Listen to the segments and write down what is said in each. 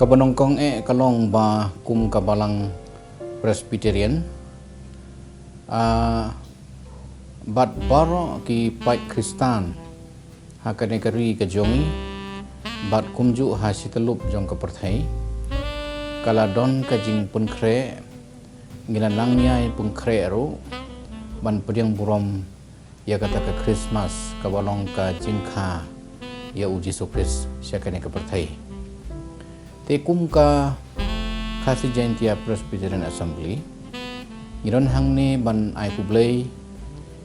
Kabanongkong kalong ba kum kabalang Presbyterian bat baro ki pai Kristan hakanekari ka jongi bat kumju ha sitalup jong ka perthai kala don ka jing pun kre ngilanang nyai pun kre ro ban pediang burom ya kata ka Christmas kabalong ka jingkha ya uji sukris syakane ka perthai te kum ka khasi jaintia Presbyterian Assembly ngiron hangni ban ai kublei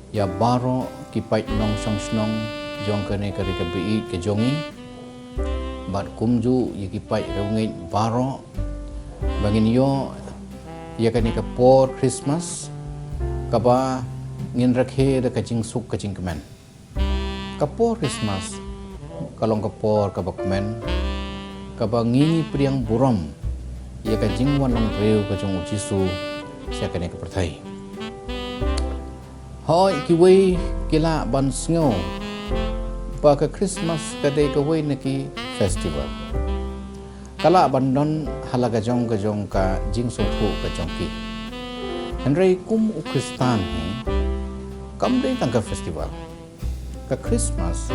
ya baro kipai nong song snong jong kane kari ka bi ke jongi bat kumju ye kipai reungai baro bangin yo ya kane ka por Christmas kaba ngin rakhe da kaching suk kaching kemen ka por Christmas kalong ka por ka bakmen kaba ngi priang burom ya ka jingwan long reu ka jong ujisu sia kane ka perthai hoi ki wei kila ban sngo ba ka Christmas ka dei ka wei naki festival kala ban don halaga jong ka jing so thu ka jong ki henry kum u Kristan he kam dei tang ka festival ka Christmas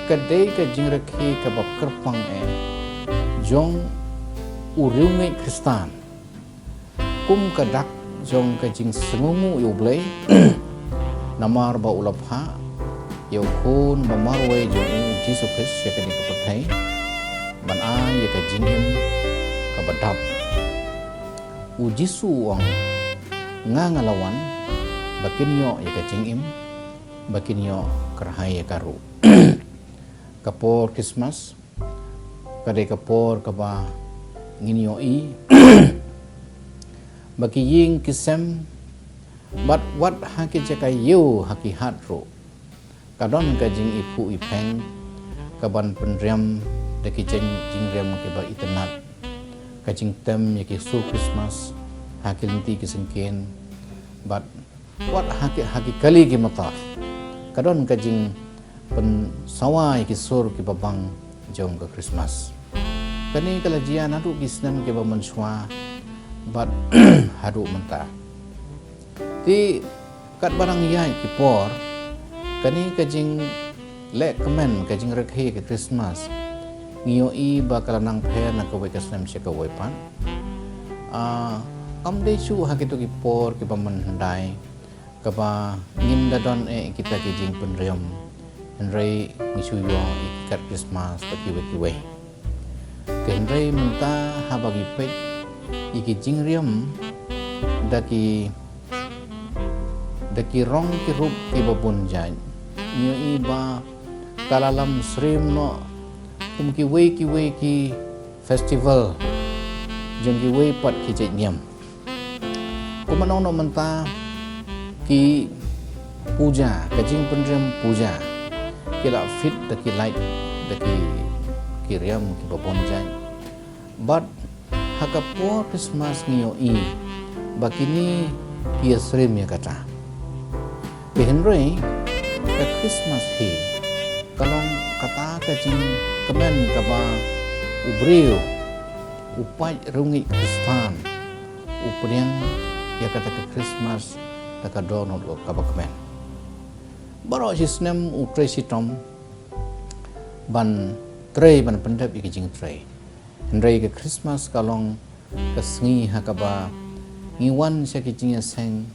ka dei ka jing rakhi ka ba kerpang jong uriungai Kristan kum kadak jong ka jing sengungu yu blei namar ba ulapha yu kun ba marway jong Jesus Christ ya ka ni ka pathai ban a ya ka jingim ka badap u Jisu ang ngalawan bakinyo ya ka jingim bakinyo karhay ya karu kapor Christmas kadai kapor kaba nginyo i baki ying kisem but what haki jakai yu haki hatro kadon ka jing ipu ipeng kaban penriam daki jing riam ke ba itenat ka jing tem yaki su Christmas haki linti kisengken but what haki kali ki mata kadon ka jing pen sawa yaki sur ki babang jong ka Christmas kani kala jia nadu kisnam ke ba menswa but hadu menta ti kat barang yai ki por kani kajing le kemen kajing rekhe ke Christmas ngio i bakal nang phe na ko ka snam se ka wai pan am de chu ha ki to ki por ki ba man handai ka ba ngin da don kita ki jing pen riam henry ngisu yo ikat Christmas taki we kenrei menta habagi pek iki jingriam daki rong ki rup ki babun jan nyo iba kalalam srim no ki we ki festival jong ki we pat ki jeniam kumanong no menta ki puja kajing pendrem puja kila fit daki light daki kiriam ki babon jan but hakapo Christmas ngiyo i bakini ki srim ya kata behenrei ka Christmas he kalong kata ka jing kemen ka ba ubreu upai rungi Kristan upriang ya kata ka Christmas taka dono lo ka ba kemen baro jisnem utre sitom ban trei ban pendap iki jing trei henrei ke Christmas kalong kesngi hakaba ngiwan sia ki jing seng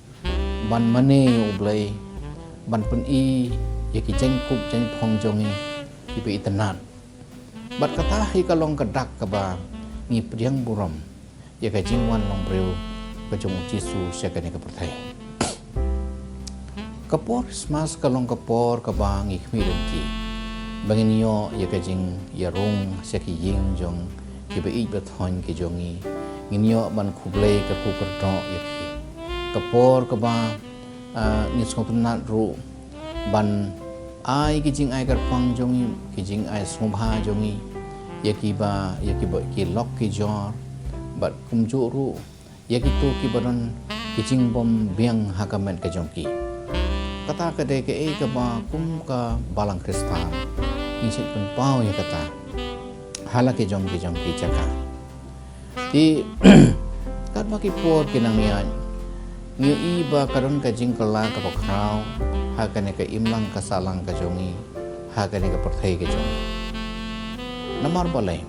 ban mane ublai ban pen i ya ki jeng kup jeng phong jongi ki pe itenat bat kata hi kalong kedak kaba ngi priang buram ya ka jing wan long breu ka jong Jisu sia ka ni ka perthai kapor Christmas kalong kapor kaba ngi khmi ki bangin yo ya ka jing ya rong sia ki ying jong ki be i bathon ki jongi nginyo ban khublei ka ku kerto ya ki kapor kaba ni songtunat ru ban ai ki jing ai kar pang jongi ki jing ai smubha jongi ya ki ba ki lok ki jor bat kumju ru ya ki tu ki baron ki jing bom biang hakamen ka jongki kata ka de ke ka ba kum ka balang Kristan ni sit pun pau ya kata halake jong ki jaka Ti kat baki por kinangyan ngiu iba karon ka jingkala ka pakraw hakane ka imlang kasalang ka jongi hakane ka perthai ka jongi namar balai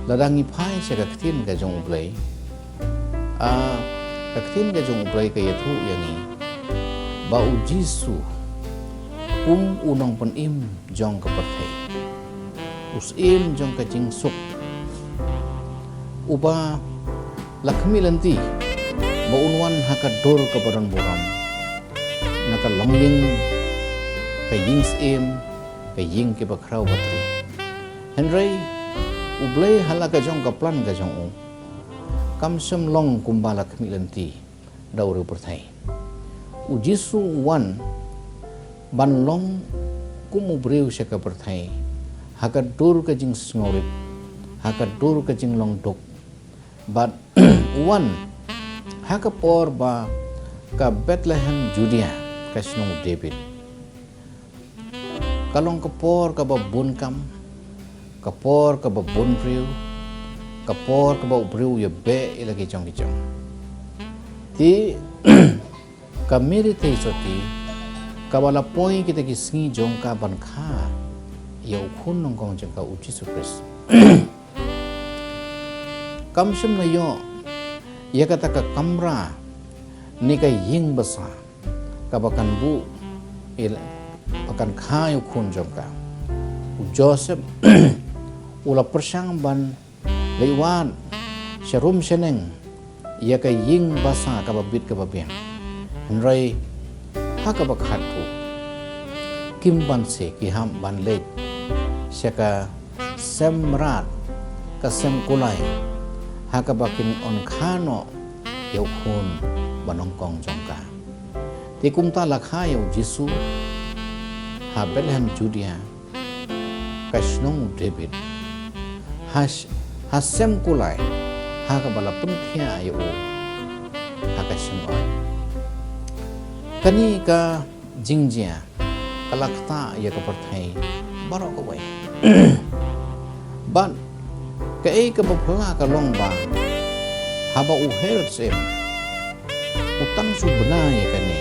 ladangi phai se ka ktin ka jong ublai ka ktin ka jong ublai ka yathu yangi ba u Jisu unang panim jong ka perthai usim jong ka jingsuk uba lakmi lanti baunwan hakador ka badan boram naka longying ka yings ka ying ke bakraw batri henry ublay halaga jong ka plan ka jong kamsam long kumbala lakmi lanti dawru perthai u Jisu wan ban long kumubriw siya ka perthai hakador ka jing sngorit hakador ka jing long dok but one hakapor ba ka Bethlehem Judea ka sinong David kalong kapor ka ba bunkam kapor ka ba bunpriu kapor ka ba ubriu ya be ilagi chong ti kamiri te soti kabala poi kita kisngi jong ka ban kha ya ukhun nong kong jong ka Jisu Kristus kamsum na yo ya kata ka kamra ni ka ying basa kabakan bu pakan khayo khun jom ka Joseph ula persang ban leiwan sharum seneng ya ka ying basa kababit kababiang henry hakabak hatu kimban se ki ham ban let syaka semrat ka sem kulai hakabakin on khano yau khun banongkong jongka ti kumta lakha yau Jisu ha Bethlehem Judea kasnong David hasem kulai hakabala punthia yau hakasem oi kani ka jingjia kalakta ya ka perthai baro ko wai ban kay ka bapla ka long ba haba uherot sem utang subna ya kane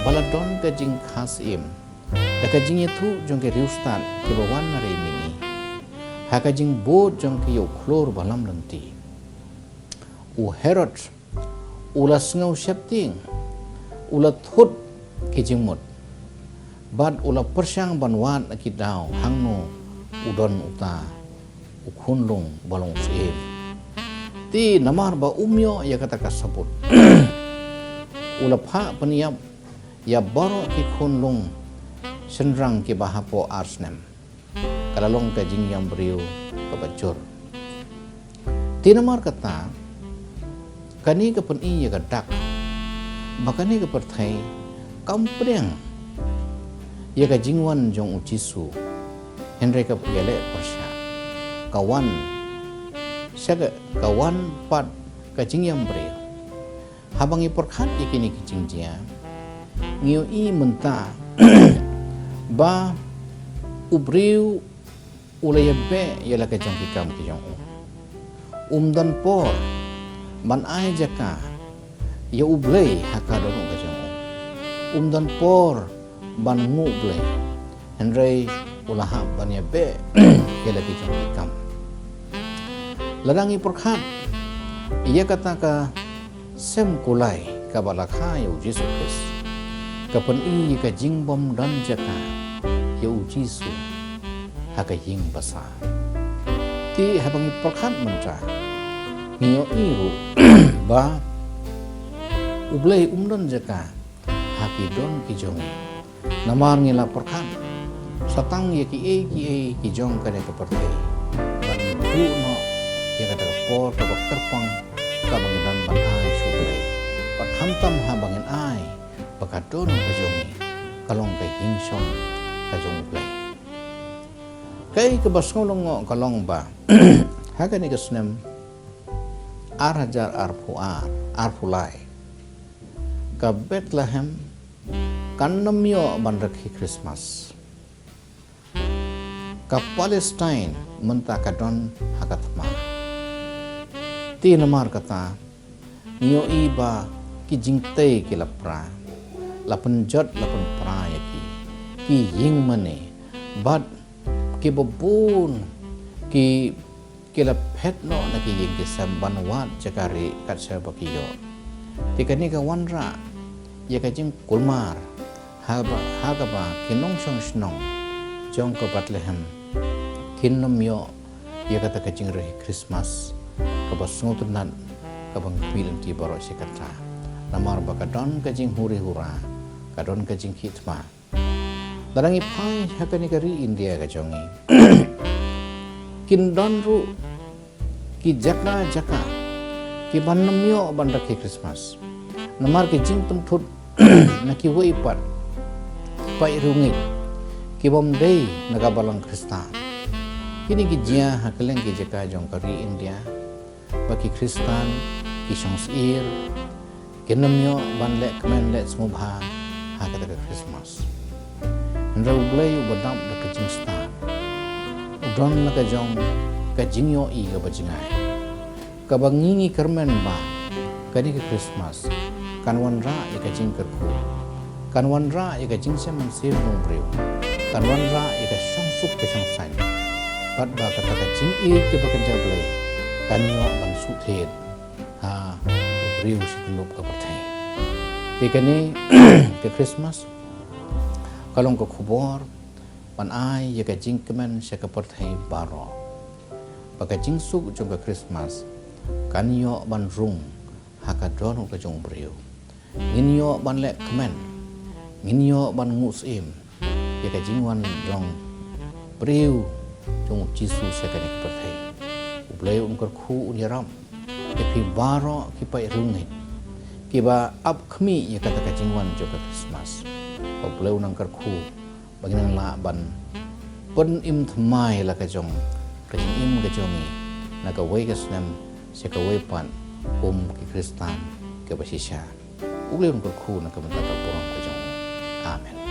baladon ka jing khas im da ka jing yathu jong ke riustan ke bawan na re mini ha ka jing bo jong ke yo khlor balam lanti uherot ulas ngau septing ula thut ke jingmot bad ula persang banwan akidaw hangno udon uta ukhunlung balong sir ti namar ba umyo ya kata kasabut ula pha paniap ya baro ki khunlung senrang ki bahapo arsnem kalalong ka jingyam brio kabajur ti namar kata kani ka pani ya kadak bakani ka perthai kampreng ya ka jingwan jong Jisu henry ka yale persya kawan syaga kawan pat kajing yang beri habangi perkhat ikini kicing jia ngiu i menta ba ubriu ulaya be yala kajang kikam kijong umdan por man ai jaka ya ublei hakadon kajong umdan por ban ngu blei henry ulaha ban ya be yala kajang kikam ladangi perkhat ia kata ka sem kulai ka balakha ya Jisu Kristus kapan i ka jingbom dan jaka ya Jisu haka ying basa ti habangi perkhat mentra ngiyo iru ba ublei umdon jaka haki don ki jong namar ngila perkhat satang ya ki jong ka de ka pertai ban bu no ya kata por ka kerpang ka bangidan ban ai sublai pat khamtam ha bangin ai pakadon ka jongi kalong ka hingsong ka jong play kai ka basngolong kalong ba haga ni kasnem arhajar arfulai ka Bethlehem kanamyo ban rakhi Christmas ka Palestine menta kadon hagatma ti namar kata niyo iba ki jingte ki lapra lapan jot lapan pra ya ki ying mane bad ki babun ki la phet no na ki ying ki samban wat jakari kat sa bakiyo ti kani ka wanra ya ka jing kulmar ha ka ba kinong snong jong ko Bethlehem kinnom yo ya kata ka jing re Christmas ka ba sungutunan ka bang bilang ti baro sikatra namar ba ka don ka jing huri hura ka don ka jing hitma darang ipai ha ka ni ka ri India ka jongi kin don ru ki jaka ki bannam yo ban rakhi Christmas namar ki jing tum thut na ki wei pat pai rungi ki bom dei naga balang Krista kini ki jia hakeleng ki jaka jong kari India baki Kristan ki songs ir kinam yo ban le kemen le smubha ha kata ka Christmas ndra ublay ubadam da ka jing sta udron na ka jong ka jing yo i ka bajingai ka bangingi kermen ba kani ka Christmas kanwan ra ya ka jing ka ku kanwan ra ya ka jing se man se mo breu kanwan ra ya ka song sup ka song san pat ba kata ka jing i ke ba kan jablay kan yo ban su thet ha breu si lup ka pathai te kani ke Christmas kalong ka khubor pan ai ya ka jing kemen se ka pathai baro baka jing su jong ka Christmas kan yo ban rung haka don ka jong breu ngin yo ban le kemen ngin yo ban ngus im ya ka jing wan jong breu jong Jisu se ka ni pathai ublay kar khu uniram ke pi baro ki pai rungit ki ba up khmi ya kata ka jing wan jo ka Christmas ublay nang kar khu baginan la ban pon im thmai la ka jong ka jing im ka jongi na ka wei ka snam se ka wei pan ki Kristan ke basisya ublay kar khu na ka menta ka porang ka jong amen.